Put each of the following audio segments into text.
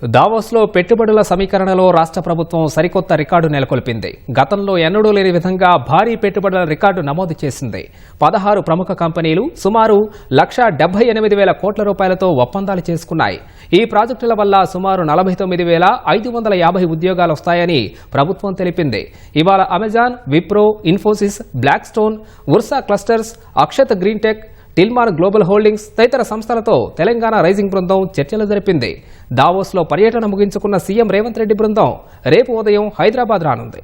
దావోస్లో పెట్టుబడుల సమీకరణలో రాష్ట్ర ప్రభుత్వం సరికొత్త రికార్డు నెలకొల్పింది. గతంలో ఎన్నడూ లేని విధంగా భారీ పెట్టుబడుల రికార్డు నమోదు చేసింది. 16 ప్రముఖ కంపెనీలు సుమారు 1,78,000 కోట్ల రూపాయలతో ఒప్పందాలు చేసుకున్నాయి. ఈ ప్రాజెక్టుల వల్ల సుమారు 49,550 ఉద్యోగాలు వస్తాయని ప్రభుత్వం తెలిపింది. ఇవాళ Amazon, Wipro, Infosys, Blackstone, Ursa Clusters, Akshat Green Tech, Tillman Global Holdings తదితర సంస్థలతో తెలంగాణ రైజింగ్ బృందం చర్చలు జరిపింది. దావోస్లో పర్యటన ముగించుకున్న సీఎం రేవంత్ రెడ్డి బృందం రేపు ఉదయం హైదరాబాద్ రానుంది.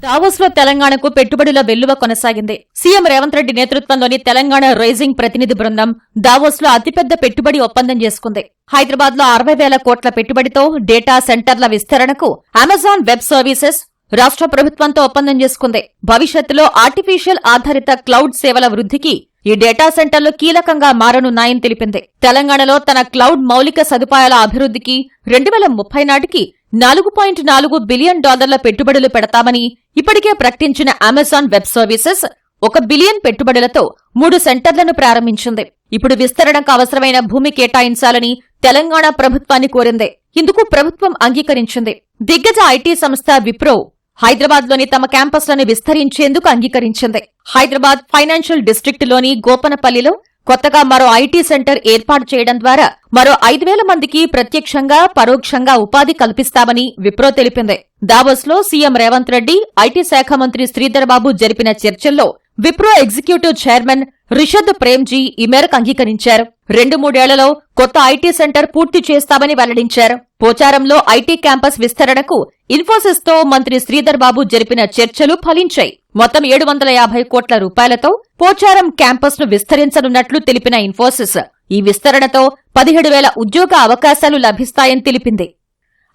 దావోస్లో తెలంగాణకు పెట్టుబడుల వెల్లువ కొనసాగింది. సీఎం రేవంత్ రెడ్డి నేతృత్వంలోని తెలంగాణ రైజింగ్ ప్రతినిధి బృందం దావోస్లో అతిపెద్ద పెట్టుబడి ఒప్పందం చేసుకుంది. హైదరాబాద్ లో 60,000 కోట్ల పెట్టుబడితో డేటా సెంటర్ల విస్తరణకు అమెజాన్ వెబ్ సర్వీసెస్ రాష్ట్ర ప్రభుత్వంతో ఒప్పందం చేసుకుంది. భవిష్యత్తులో ఆర్టిఫిషియల్ ఆధారిత క్లౌడ్ సేవల వృద్ధికి ఈ డేటా సెంటర్లు కీలకంగా మారనున్నాయని తెలిపింది. తెలంగాణలో తన క్లౌడ్ మౌలిక సదుపాయాల అభివృద్ధికి 2030 నాటికి $4.4 బిలియన్ పెట్టుబడులు పెడతామని ఇప్పటికే ప్రకటించిన అమెజాన్ వెబ్ సర్వీసెస్ 1 బిలియన్ పెట్టుబడులతో 3 సెంటర్లను ప్రారంభించింది. ఇప్పుడు విస్తరణకు అవసరమైన భూమి కేటాయించాలని తెలంగాణ ప్రభుత్వాన్ని కోరింది. ఇందుకు ప్రభుత్వం అంగీకరించింది. దిగ్గజ ఐటీ సంస్థ విప్రో హైదరాబాద్ లోని తమ క్యాంపస్లను విస్తరించేందుకు అంగీకరించింది. హైదరాబాద్ ఫైనాన్షియల్ డిస్ట్రిక్ట్ లోని గోపనపల్లిలో కొత్తగా మరో ఐటీ సెంటర్ ఏర్పాటు చేయడం ద్వారా మరో 5,000 మందికి ప్రత్యక్షంగా పరోక్షంగా ఉపాధి కల్పిస్తామని విప్రో తెలిపింది. దావోస్లో సీఎం రేవంత్ రెడ్డి, ఐటీ శాఖ మంత్రి శ్రీధర్ బాబు జరిపిన చర్చల్లో విప్రో ఎగ్జిక్యూటివ్ చైర్మన్ రిషద్ ప్రేమ్జీ ఈ మేరకు అంగీకరించారు. 2-3 ఏళ్లలో కొత్త ఐటీ సెంటర్ పూర్తి చేస్తామని వెల్లడించారు. పోచారంలో ఐటీ క్యాంపస్ విస్తరణకు ఇన్ఫోసిస్ తో మంత్రి శ్రీధర్ బాబు జరిపిన చర్చలు ఫలించాయి. మొత్తం 750 కోట్ల రూపాయలతో పోచారం క్యాంపస్ ను విస్తరించనున్నట్లు తెలిపిన ఇన్ఫోసిస్ ఈ విస్తరణతో 17,000 ఉద్యోగ అవకాశాలు లభిస్తాయని తెలిపింది.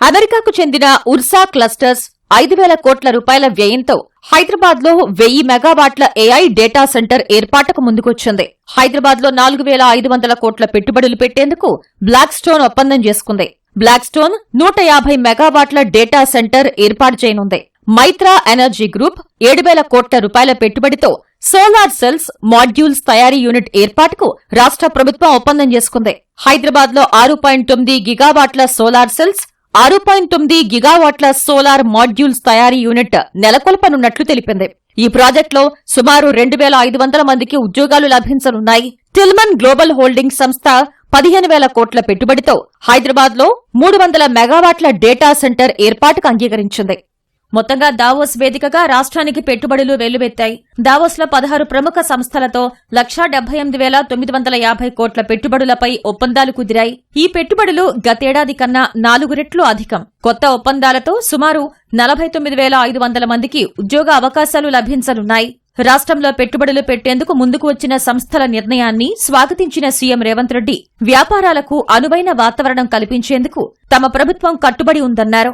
అమెరికాకు చెందిన ఉర్సా క్లస్టర్స్ 5,000 కోట్ల రూపాయల వ్యయంతో హైదరాబాద్ లో 1000 మెగావాట్ల ఏఐ డేటా సెంటర్ ఏర్పాటుకు ముందుకొచ్చింది. హైదరాబాద్ లో 4,500 కోట్ల పెట్టుబడులు పెట్టేందుకు బ్లాక్ స్టోన్ ఒప్పందం చేసుకుంది. బ్లాక్ స్టోన్ 150 మెగావాట్ల డేటా సెంటర్ ఏర్పాటు చేయనుంది. మైత్రా ఎనర్జీ గ్రూప్ 7,000 కోట్ల రూపాయల పెట్టుబడితో సోలార్ సెల్స్, మాడ్యూల్స్ తయారీ యూనిట్ ఏర్పాటుకు రాష్ట్ర ప్రభుత్వం ఒప్పందం చేసుకుంది. హైదరాబాద్ లో 6.9 గిగావాట్ల సోలార్ సెల్స్, 6.9 గిగావాట్ల సోలార్ మాడ్యూల్స్ తయారీ యూనిట్ నెలకొల్పనున్నట్లు తెలిపింది. ఈ ప్రాజెక్టులో సుమారు 2,500 మందికి ఉద్యోగాలు లభించనున్నాయి. టిల్మార్ గ్లోబల్ హోల్డింగ్స్ సంస్థ 15,000 కోట్ల పెట్టుబడితో హైదరాబాద్ లో 300 మెగావాట్ల డేటా సెంటర్ ఏర్పాటుకు అంగీకరించింది. మొత్తంగా దావోస్ వేదికగా రాష్ట్రానికి పెట్టుబడులు వెల్లువెత్తాయి. దావోస్లో 16 ప్రముఖ సంస్థలతో 1,78,950 కోట్ల పెట్టుబడులపై ఒప్పందాలు కుదిరాయి. ఈ పెట్టుబడులు గతేడాది కన్నా 4 రెట్లు అధికం. కొత్త ఒప్పందాలతో సుమారు 49,500 మందికి ఉద్యోగ అవకాశాలు లభించనున్నాయి. రాష్ట్రంలో పెట్టుబడులు పెట్టేందుకు ముందుకు వచ్చిన సంస్థల నిర్ణయాన్ని స్వాగతించిన సీఎం రేవంత్ రెడ్డి వ్యాపారాలకు అనువైన వాతావరణం కల్పించేందుకు తమ ప్రభుత్వం కట్టుబడి ఉందన్నారు.